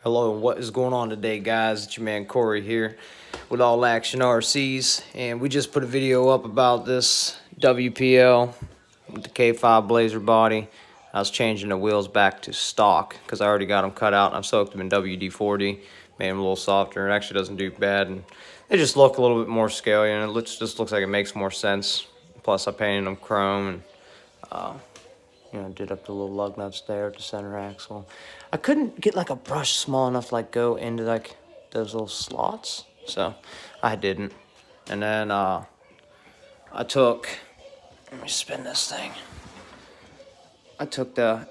Hello, and what is going on today, guys? It's your man Corey here with All Action RCs, and we just put a video up about this WPL with the K5 Blazer body. I was changing the wheels back to stock because I already got them cut out, and I've soaked them in WD-40, made them a little softer. It actually doesn't do bad, and they just look a little bit more scaly, and it just looks like it makes more sense. Plus, I painted them chrome, and did up the little lug nuts there at the center axle. I couldn't get like a brush small enough to like go into like those little slots, so I didn't. And then I took, let me spin this thing. I took the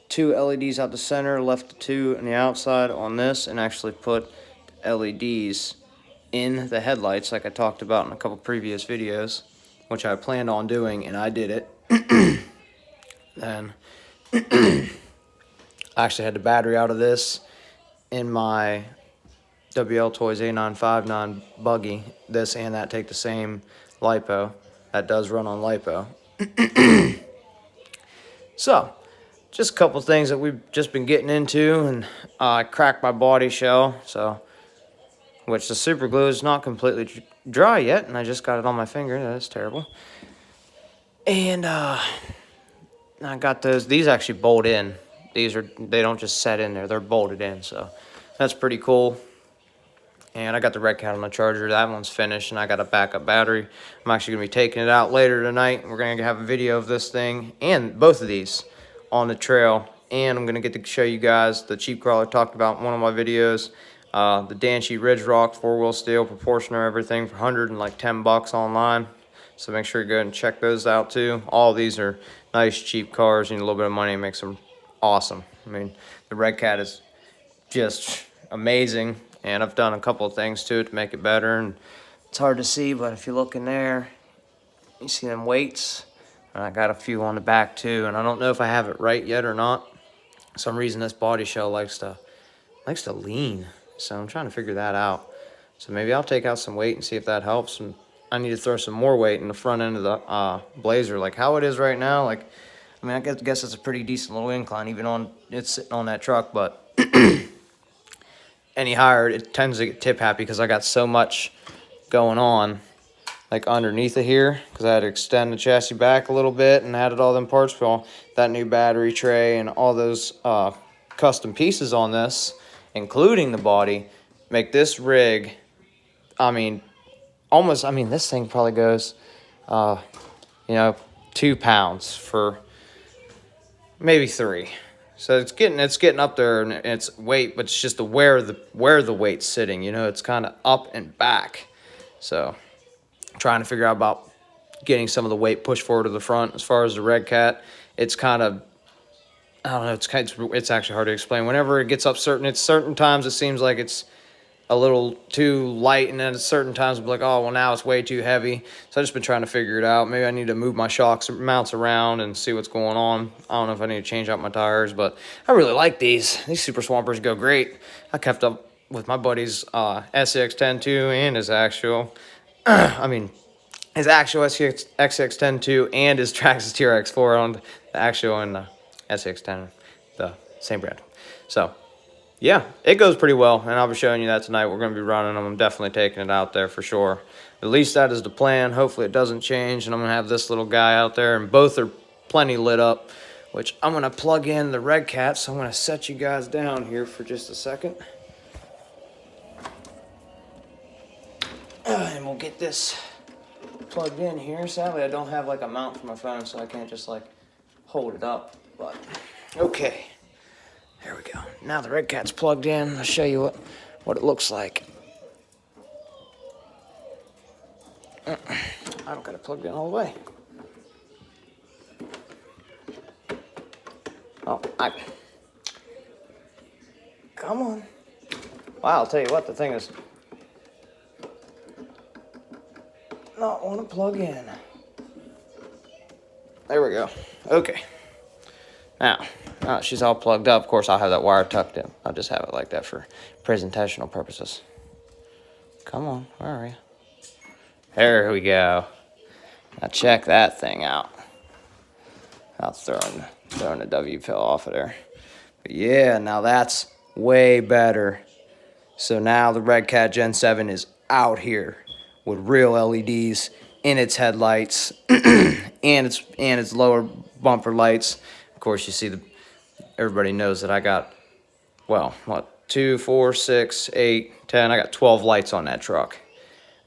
two LEDs out the center, left the two on the outside on this, and actually put LEDs in the headlights like I talked about in a couple previous videos, which I planned on doing, and I did it. Then I actually had the battery out of this in my WL Toys A959 buggy. This and that take the same LiPo. That does run on LiPo. So, just a couple things that we've just been getting into, and I cracked my body shell, which the super glue is not completely dry yet, and I just got it on my finger. That's terrible. And I got these actually bolt in. They don't just set in there, they're bolted in, so that's pretty cool. And I got the RedCat on the charger. That one's finished, and I got a backup battery. I'm actually going to be taking it out later tonight. We're going to have a video of this thing and both of these on the trail. And I'm going to get to show you guys the cheap crawler I talked about in one of my videos. The Danchi Ridge Rock 4-wheel steel, proportioner, everything for $110 online. So make sure you go and check those out too. All these are nice, cheap cars. You need a little bit of money, it makes them awesome. I mean, the RedCat is just amazing. And I've done a couple of things to it to make it better. And it's hard to see, but if you look in there, you see them weights. And I got a few on the back too. And I don't know if I have it right yet or not. For some reason, this body shell likes to lean. So I'm trying to figure that out. So maybe I'll take out some weight and see if that helps. And I need to throw some more weight in the front end of the Blazer, like how it is right now. Like, I mean, I guess it's a pretty decent little incline, even on it's sitting on that truck, but any higher, it tends to get tip happy because I got so much going on, like underneath of here, because I had to extend the chassis back a little bit and added all them parts for all that new battery tray and all those custom pieces on this, including the body, make this rig, I mean, this thing probably goes, 2 pounds for maybe 3. So it's getting up there in its weight, but it's just where the weight's sitting. It's kind of up and back. So trying to figure out about getting some of the weight pushed forward to the front. As far as the RedCat, it's kind of, I don't know. It's actually hard to explain. Whenever it gets up certain times, it seems like it's a little too light, and then at certain times I'll be like, oh, well, now it's way too heavy. So I've just been trying to figure it out. Maybe I need to move my shocks mounts around and see what's going on. I don't know if I need to change out my tires, but I really like these. These Super Swampers go great. I kept up with my buddy's SCX-10.2 and his actual, his actual SCX-10.2 and his Traxxas TRX-4 on the actual and the SCX-10, the same brand. So yeah, it goes pretty well, and I'll be showing you that tonight. We're going to be running them. I'm definitely taking it out there for sure. At least that is the plan. Hopefully it doesn't change, and I'm going to have this little guy out there, and both are plenty lit up, which I'm going to plug in the RedCat, so I'm going to set you guys down here for just a second. And we'll get this plugged in here. Sadly, I don't have like a mount for my phone, so I can't just like hold it up, but okay. There we go. Now the RedCat's plugged in. I'll show you what it looks like. I don't got it plugged in all the way. Come on. Wow, I'll tell you what, the thing is not want to plug in. There we go. Okay. Now, she's all plugged up. Of course, I'll have that wire tucked in. I'll just have it like that for presentational purposes. Come on, where are you? There we go. Now check that thing out. I'll throwing the WPL off of there. But yeah, now that's way better. So now the RedCat Gen 7 is out here with real LEDs in its headlights and its lower bumper lights. Of course, you see everybody knows that I got, well, what, 2, 4, 6, 8, 10. I got 12 lights on that truck.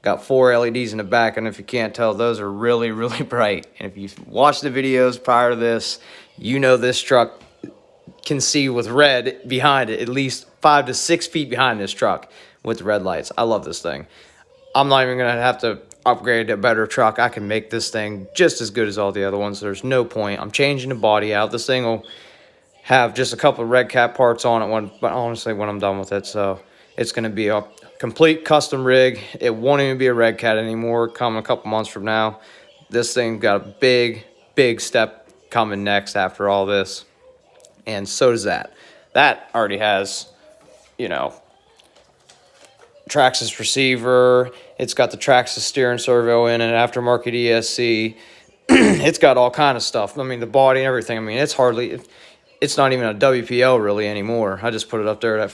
Got 4 LEDs in the back, and if you can't tell, those are really, really bright. And if you've watched the videos prior to this, you know this truck can see with red behind it, at least 5 to 6 feet behind this truck with red lights. I love this thing. I'm not even gonna have to upgrade to a better truck. I can make this thing just as good as all the other ones. There's no point. I'm changing the body out. This thing will have just a couple of RedCat parts on it but honestly when I'm done with it. So it's gonna be a complete custom rig. It won't even be a RedCat anymore come a couple months from now. This thing got a big step coming next after all this. And so does that. That already has, you know, Traxxas receiver. It's got the Traxxas steering servo in it, aftermarket ESC. It's got all kind of stuff. I mean, the body and everything. I mean, it's not even a WPL really anymore. I just put it up there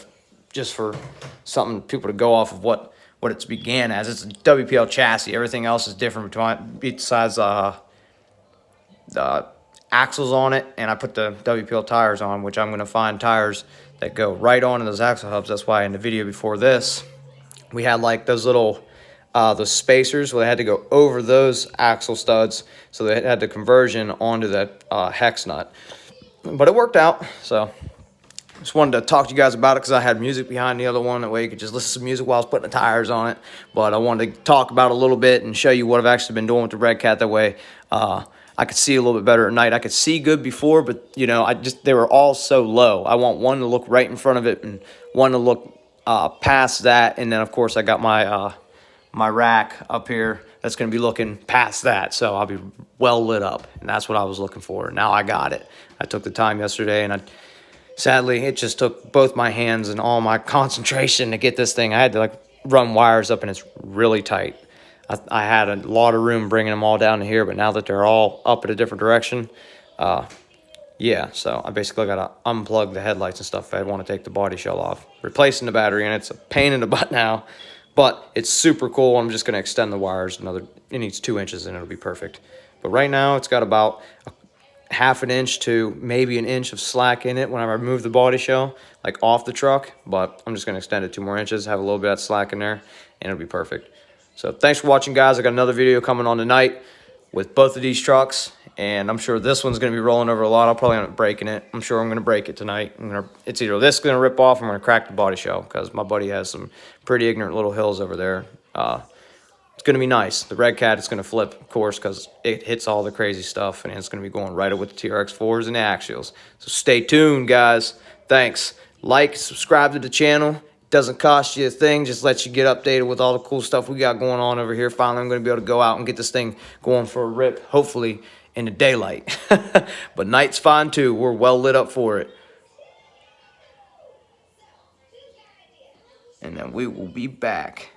just for something people to go off of what it's began as. It's a WPL chassis. Everything else is different besides the axles on it, and I put the WPL tires on, which I'm going to find tires that go right on in those axle hubs. That's why in the video before this, we had like those little those spacers where they had to go over those axle studs, so they had the conversion onto that hex nut. But it worked out, so just wanted to talk to you guys about it because I had music behind the other one. That way you could just listen to music while I was putting the tires on it. But I wanted to talk about it a little bit and show you what I've actually been doing with the RedCat. That way I could see a little bit better at night. I could see good before, but you know, they were all so low. I want one to look right in front of it and one to look past that. And then of course I got my my rack up here that's going to be looking past that, so I'll be well lit up, and that's what I was looking for. Now I got it. I took the time yesterday, and sadly it just took both my hands and all my concentration to get this thing. I had to like run wires up, and it's really tight. I had a lot of room bringing them all down to here, but now that they're all up in a different direction, yeah, so I basically got to unplug the headlights and stuff if I want to take the body shell off. Replacing the battery, and it's a pain in the butt now, but it's super cool. I'm just going to extend the wires it needs 2 inches and it'll be perfect. But right now it's got about ½ inch to maybe an inch of slack in it when I remove the body shell, like off the truck. But I'm just going to extend it 2 more inches, have a little bit of slack in there, and it'll be perfect. So thanks for watching, guys. I got another video coming on tonight with both of these trucks, and I'm sure this one's going to be rolling over a lot. I'll probably end up breaking it. I'm sure I'm going to break it tonight. It's either this going to rip off or I'm going to crack the body shell because my buddy has some pretty ignorant little hills over there. It's going to be nice. The RedCat is going to flip, of course, because it hits all the crazy stuff, and it's going to be going right up with the TRX4s and the axials. So stay tuned, guys. Thanks. Like, subscribe to the channel. Doesn't cost you a thing, just lets you get updated with all the cool stuff we got going on over here. Finally, I'm going to be able to go out and get this thing going for a rip, hopefully in the daylight. But night's fine too. We're well lit up for it. And then we will be back.